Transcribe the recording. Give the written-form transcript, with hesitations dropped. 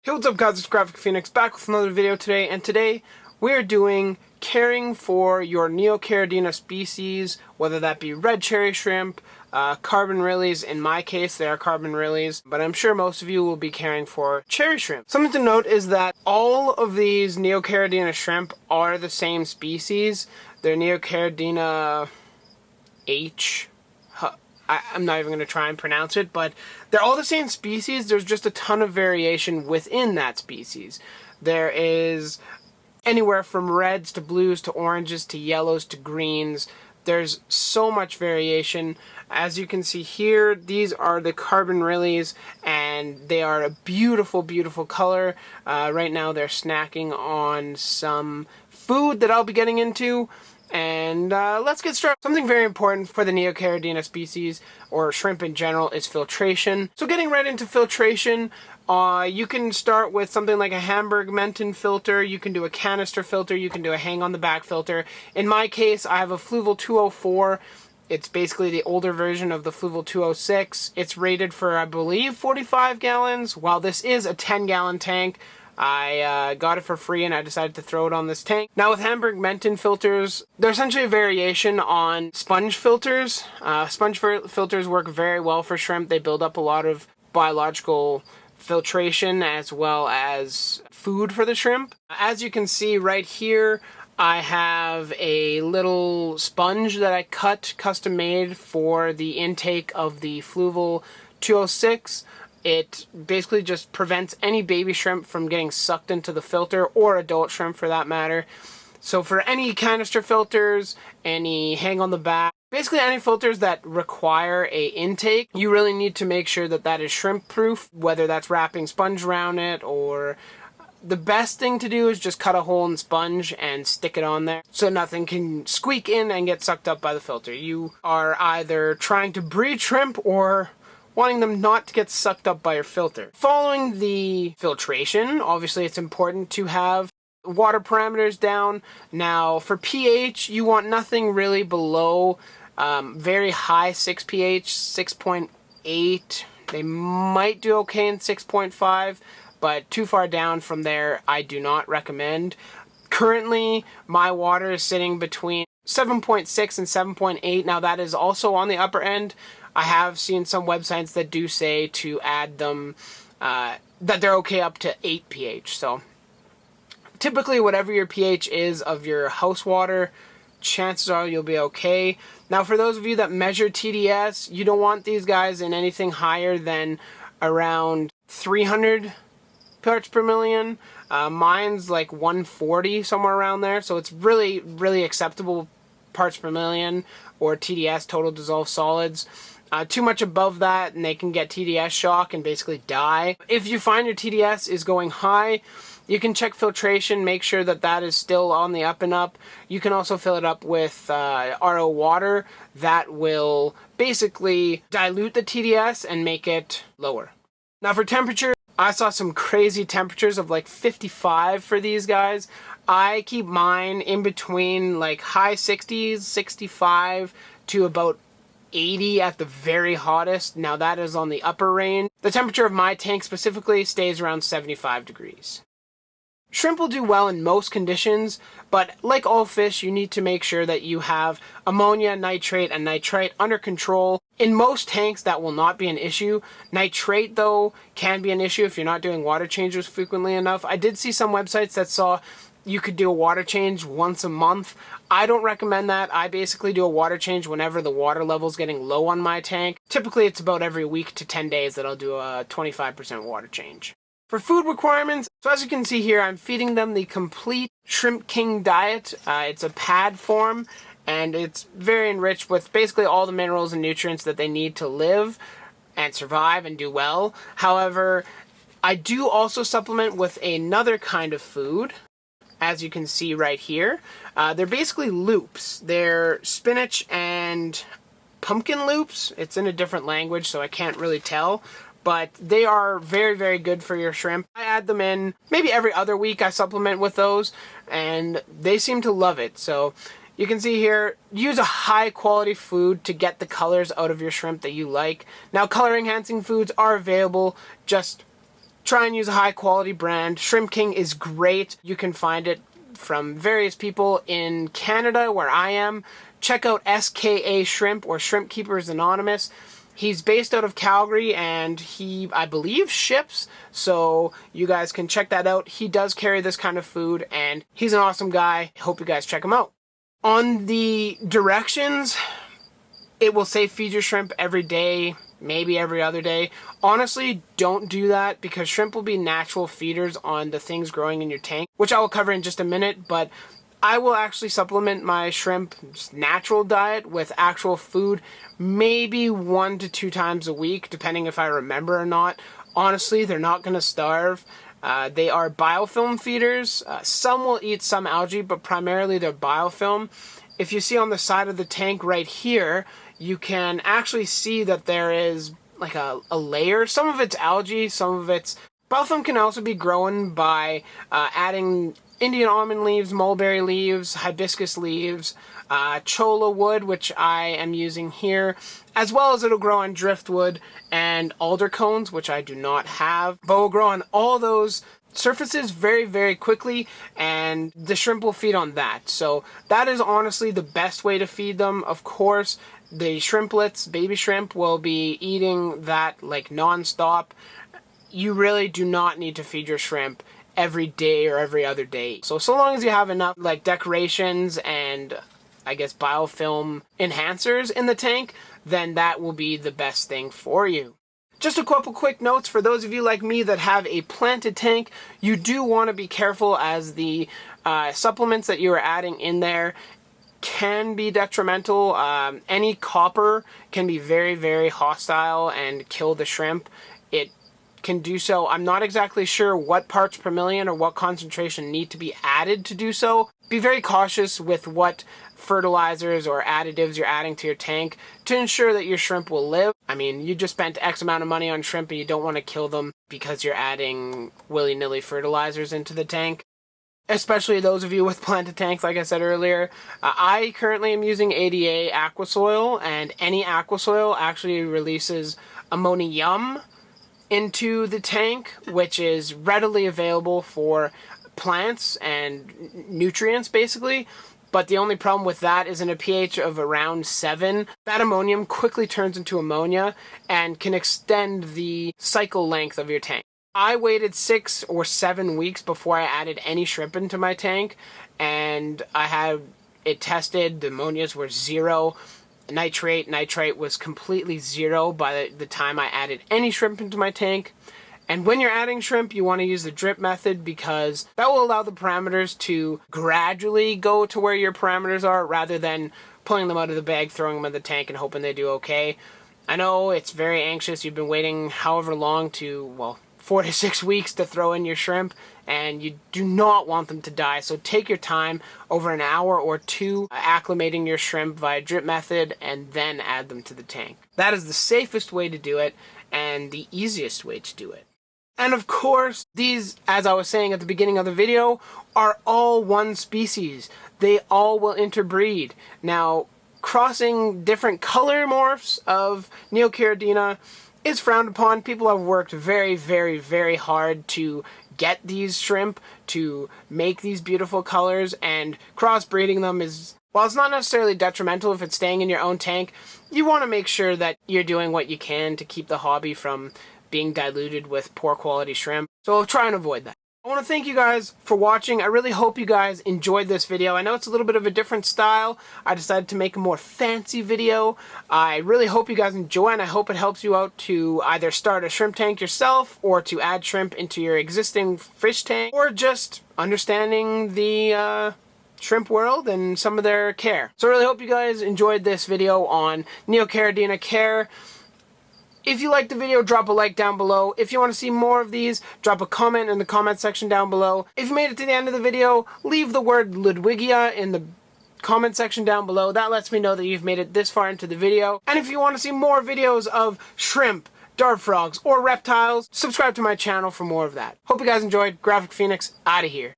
Hey, what's up guys, it's Graphic Phoenix back with another video today, and today we're doing caring for your NEOCARIDINA species, whether that be red cherry shrimp, carbon rilies. In my case, they are carbon rilies, but I'm sure most of you will be caring for cherry shrimp. Something to note is that all of these NEOCARIDINA shrimp are the same species. They're NEOCARIDINA H. I'm not even going to try and pronounce it, but they're all the same species. There's just a ton of variation within that species. There is anywhere from reds to blues to oranges to yellows to greens. There's so much variation. As you can see here, these are the carbon rilies, and they are a beautiful, beautiful color. Right now they're snacking on some food that I'll be getting into. And let's get started. Something very important for the NEOCARIDINA species, or shrimp in general, is filtration. So getting right into filtration, you can start with something like a Hamburg Menton filter. You can do a canister filter. You can do a hang-on-the-back filter. In my case, I have a Fluval 204. It's basically the older version of the Fluval 206. It's rated for, I believe, 45 gallons. While this is a 10-gallon tank, I got it for free and I decided to throw it on this tank. Now with Hamburg Menton filters, they're essentially a variation on sponge filters. Sponge filters work very well for shrimp. They build up a lot of biological filtration as well as food for the shrimp. As you can see right here, I have a little sponge that I cut custom made for the intake of the Fluval 206. It basically just prevents any baby shrimp from getting sucked into the filter, or adult shrimp for that matter. So for any canister filters, any hang on the back, basically any filters that require a intake, you really need to make sure that that is shrimp proof, whether that's wrapping sponge around it, or the best thing to do is just cut a hole in sponge and stick it on there so nothing can squeak in and get sucked up by the filter. You are either trying to breed shrimp or wanting them not to get sucked up by your filter. Following the filtration, obviously it's important to have water parameters down. Now for pH, you want nothing really below very high 6 pH, 6.8. They might do okay in 6.5, but too far down from there I do not recommend. Currently my water is sitting between 7.6 and 7.8. Now that is also on the upper end. I have seen some websites that do say to add them, that they're okay up to 8 pH. So typically whatever your pH is of your house water, chances are you'll be okay. Now for those of you that measure TDS, you don't want these guys in anything higher than around 300 parts per million. Mine's like 140, somewhere around there. So it's really, really acceptable parts per million, or TDS, total dissolved solids. Too much above that and they can get TDS shock and basically die. If you find your TDS is going high, you can check filtration, make sure that that is still on the up and up. You can also fill it up with RO water. That will basically dilute the TDS and make it lower. Now for temperature, I saw some crazy temperatures of like 55 for these guys. I keep mine in between like high 60s, 65 to about 80 at the very hottest. Now that is on the upper range. The temperature of my tank specifically stays around 75 degrees. Shrimp will do well in most conditions, but like all fish, you need to make sure that you have ammonia, nitrate, and nitrite under control. In most tanks, that will not be an issue. Nitrate, though, can be an issue if you're not doing water changes frequently enough. I did see some websites that saw you could do a water change once a month. I don't recommend that. I basically do a water change whenever the water level is getting low on my tank. Typically, it's about every week to 10 days that I'll do a 25% water change. For food requirements, so as you can see here, I'm feeding them the complete Shrimp King diet. It's a pad form, and it's very enriched with basically all the minerals and nutrients that they need to live and survive and do well. However, I do also supplement with another kind of food, as you can see right here. They're basically loops. They're spinach and pumpkin loops. It's in a different language, so I can't really tell. But they are very, very good for your shrimp. I add them in maybe every other week. I supplement with those, and they seem to love it. So you can see here, use a high quality food to get the colors out of your shrimp that you like. Now, color enhancing foods are available. Just try and use a high quality brand. Shrimp King is great. You can find it from various people in Canada where I am. Check out SKA Shrimp or Shrimp Keepers Anonymous. He's based out of Calgary and he, I believe, ships, so you guys can check that out. He does carry this kind of food and he's an awesome guy. Hope you guys check him out. On the directions, it will say feed your shrimp every day, maybe every other day. Honestly, don't do that because shrimp will be natural feeders on the things growing in your tank, which I will cover in just a minute, but I will actually supplement my shrimp natural diet with actual food maybe 1 to 2 times a week, depending if I remember or not. Honestly, they're not going to starve. They are biofilm feeders. Some will eat some algae, but primarily they're biofilm. If you see on the side of the tank right here, you can actually see that there is like a layer. Some of it's algae, some of it's... Biofilm can also be grown by adding Indian almond leaves, mulberry leaves, hibiscus leaves, cholla wood, which I am using here, as well as it'll grow on driftwood and alder cones, which I do not have, but will grow on all those surfaces very, very quickly, and the shrimp will feed on that. So that is honestly the best way to feed them. Of course, the shrimplets, baby shrimp, will be eating that like non-stop. You really do not need to feed your shrimp every day or every other day. So long as you have enough like decorations and I guess biofilm enhancers in the tank, then that will be the best thing for you. Just a couple quick notes for those of you like me that have a planted tank. You do want to be careful as the supplements that you are adding in there can be detrimental. Any copper can be very, very hostile and kill the shrimp. It can do so. I'm not exactly sure what parts per million or what concentration need to be added to do so. Be very cautious with what fertilizers or additives you're adding to your tank to ensure that your shrimp will live. I mean, you just spent X amount of money on shrimp and you don't want to kill them because you're adding willy-nilly fertilizers into the tank. Especially those of you with planted tanks, like I said earlier. I currently am using ADA Aquasoil, and any Aquasoil actually releases ammonium into the tank, which is readily available for plants and nutrients basically, but the only problem with that is in a pH of around 7, that ammonium quickly turns into ammonia and can extend the cycle length of your tank. I waited 6 or 7 weeks before I added any shrimp into my tank, and I had it tested. The ammonias were 0. Nitrate was completely 0 by the time I added any shrimp into my tank. And when you're adding shrimp, you want to use the drip method because that will allow the parameters to gradually go to where your parameters are rather than pulling them out of the bag, throwing them in the tank and hoping they do okay. I know it's very anxious. You've been waiting however long to, well, 4 to 6 weeks to throw in your shrimp, and you do not want them to die. So take your time, over an hour or 2, acclimating your shrimp via drip method and then add them to the tank. That is the safest way to do it and the easiest way to do it. And of course, these, as I was saying at the beginning of the video, are all one species. They all will interbreed. Now, crossing different color morphs of NEOCARIDINA is frowned upon. People have worked very, very, very hard to get these shrimp to make these beautiful colors, and crossbreeding them is, while it's not necessarily detrimental if it's staying in your own tank, you want to make sure that you're doing what you can to keep the hobby from being diluted with poor quality shrimp. So I'll try and avoid that. I want to thank you guys for watching. I really hope you guys enjoyed this video. I know it's a little bit of a different style. I decided to make a more fancy video. I really hope you guys enjoy, and I hope it helps you out to either start a shrimp tank yourself or to add shrimp into your existing fish tank, or just understanding the shrimp world and some of their care. So I really hope you guys enjoyed this video on NEOCARIDINA Care. If you liked the video, drop a like down below. If you want to see more of these, drop a comment in the comment section down below. If you made it to the end of the video, leave the word Ludwigia in the comment section down below. That lets me know that you've made it this far into the video. And if you want to see more videos of shrimp, dart frogs, or reptiles, subscribe to my channel for more of that. Hope you guys enjoyed. Graphic Phoenix, out of here.